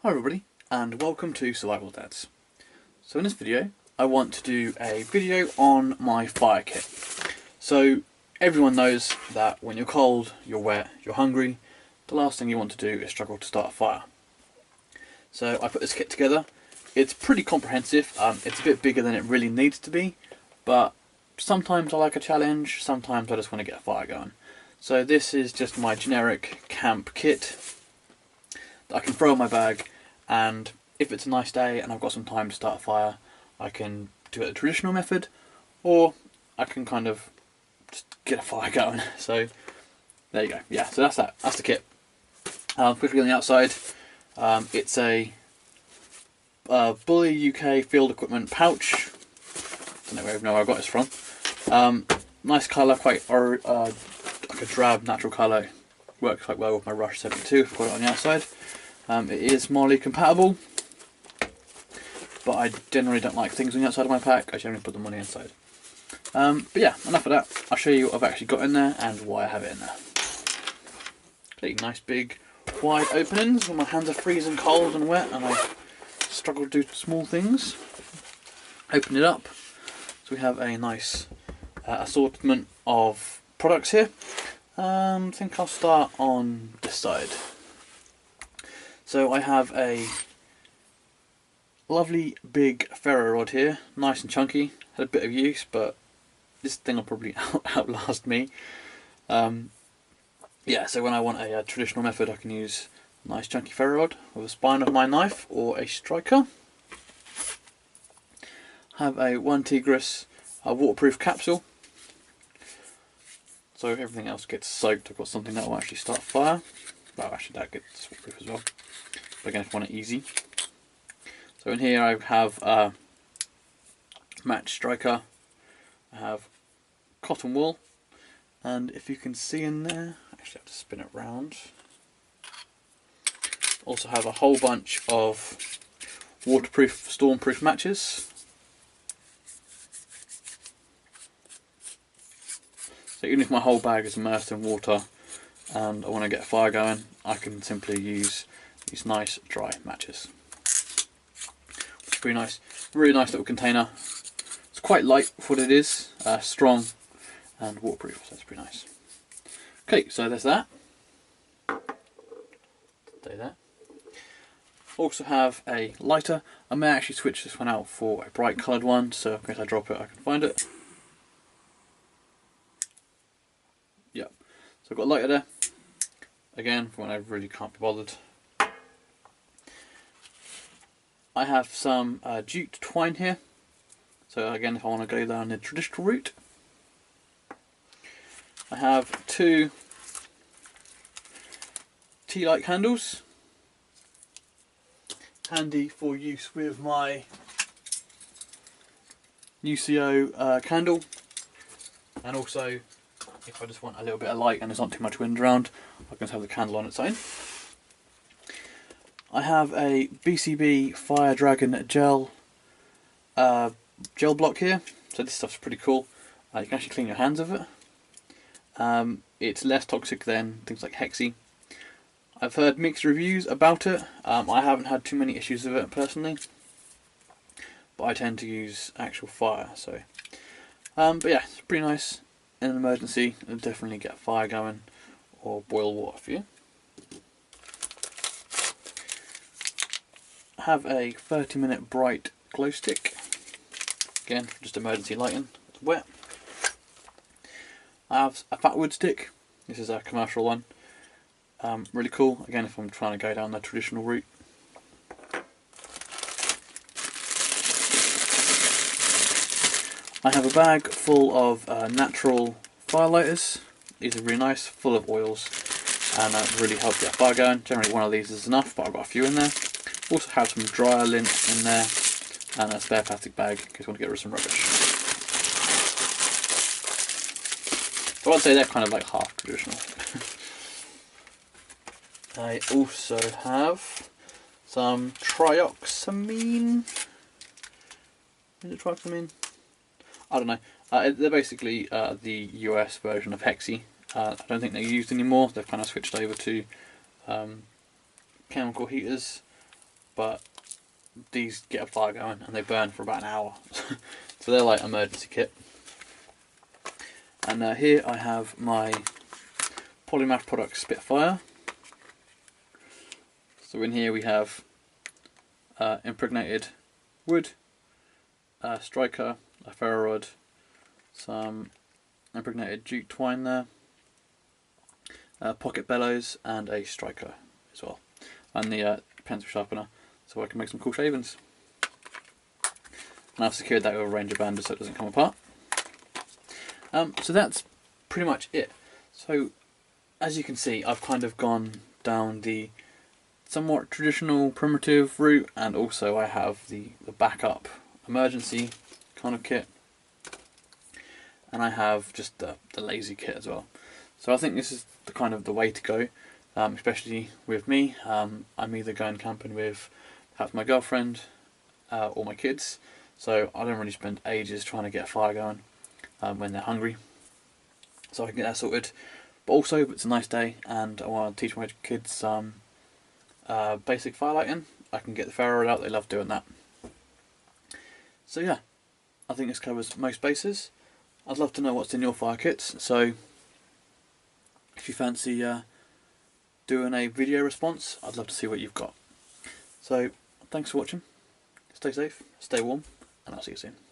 Hi everybody, and welcome to Survival Dads. So in this video I want to do a video on my fire kit. So everyone knows that when you're cold, you're wet, you're hungry, the last thing you want to do is struggle to start a fire. So I put this kit together. It's pretty comprehensive. It's a bit bigger than it really needs to be, but sometimes I like a challenge, sometimes I just want to get a fire going. So this is just my generic camp kit that I can throw in my bag, and if it's a nice day and I've got some time to start a fire, I can do it the traditional method, or I can kind of just get a fire going. So there you go. Yeah, so that's that. That's the kit. Quickly on the outside, it's a Bully UK field equipment pouch. I don't even know where I got this from. Nice colour, quite like a drab natural colour. Works quite well with my Rush 72 if I've got it on the outside. It is Marley compatible, but I generally don't like things on the outside of my pack. I generally put them on the inside. But yeah, enough of that. I'll show you what I've actually got in there and why I have it in there. Okay, nice big wide openings when my hands are freezing cold and wet and I struggle to do small things. Open it up. So we have a nice assortment of products here. I think I'll start on this side. So I have a lovely big ferro rod here, nice and chunky. Had a bit of use, but this thing will probably outlast me. Yeah, so when I want a traditional method, I can use a nice chunky ferro rod with a spine of my knife or a striker. Have a 1 Tigris waterproof capsule. So everything else gets soaked. I've got something that will actually start a fire. Well, actually that gets waterproof as well. But again, if you want it easy. So in here I have a match striker. I have cotton wool. And if you can see in there, I actually have to spin it round. Also have a whole bunch of waterproof, stormproof matches. So even if my whole bag is immersed in water and I want to get a fire going, I can simply use these nice dry matches. Which is pretty nice. Really nice little container. It's quite light for what it is, strong and waterproof, so that's pretty nice. Okay, so there's that. Stay there. Also have a lighter. I may actually switch this one out for a bright coloured one, so in case I drop it I can find it. Yep. So I've got a lighter there. Again, for when I really can't be bothered. I have some jute twine here. So again, if I want to go down the traditional route. I have 2 tea light candles. Handy for use with my UCO candle. And also, if I just want a little bit of light and there's not too much wind around, I can just have the candle on its own. I have a BCB Fire Dragon gel block here. So this stuff's pretty cool. You can actually clean your hands with it. It's less toxic than things like Hexy. I've heard mixed reviews about it. I haven't had too many issues with it personally, but I tend to use actual fire. So, but yeah, it's pretty nice. In an emergency, it'll definitely get a fire going or boil water for you. I have a 30-minute bright glow stick. Again, for just emergency lighting. It's wet. I have a fat wood stick. This is a commercial one. Really cool. Again, if I'm trying to go down the traditional route. I have a bag full of natural firelighters. These are really nice, full of oils, and really help get a fire going. Generally one of these is enough, but I've got a few in there. Also have some dryer lint in there, and a spare plastic bag in case you want to get rid of some rubbish. So I'd say they're kind of like half traditional. I also have some trioxamine. Is it trioxamine? I don't know. They're basically the US version of Hexy. I don't think they're used anymore. They've kind of switched over to chemical heaters. but these get a fire going and they burn for about an hour. So they're like emergency kit. And here I have my Polymath Products Spitfire. So in here we have impregnated wood, striker, a ferro rod, some impregnated jute twine there, pocket bellows, and a striker as well, and the pencil sharpener, so I can make some cool shavings. And I've secured that with a Ranger bander so it doesn't come apart. So that's pretty much it. So as you can see, I've kind of gone down the somewhat traditional primitive route, and also I have the backup emergency kind of kit, and I have just the lazy kit as well. So I think this is the kind of the way to go, especially with me. I'm either going camping with perhaps my girlfriend or my kids, so I don't really spend ages trying to get a fire going when they're hungry, so I can get that sorted. But also, if it's a nice day and I want to teach my kids some basic fire lighting, I can get the ferro rod out. They love doing that. So yeah, I think this covers most bases. I'd love to know what's in your fire kits, so if you fancy doing a video response, I'd love to see what you've got. So thanks for watching, stay safe, stay warm, and I'll see you soon.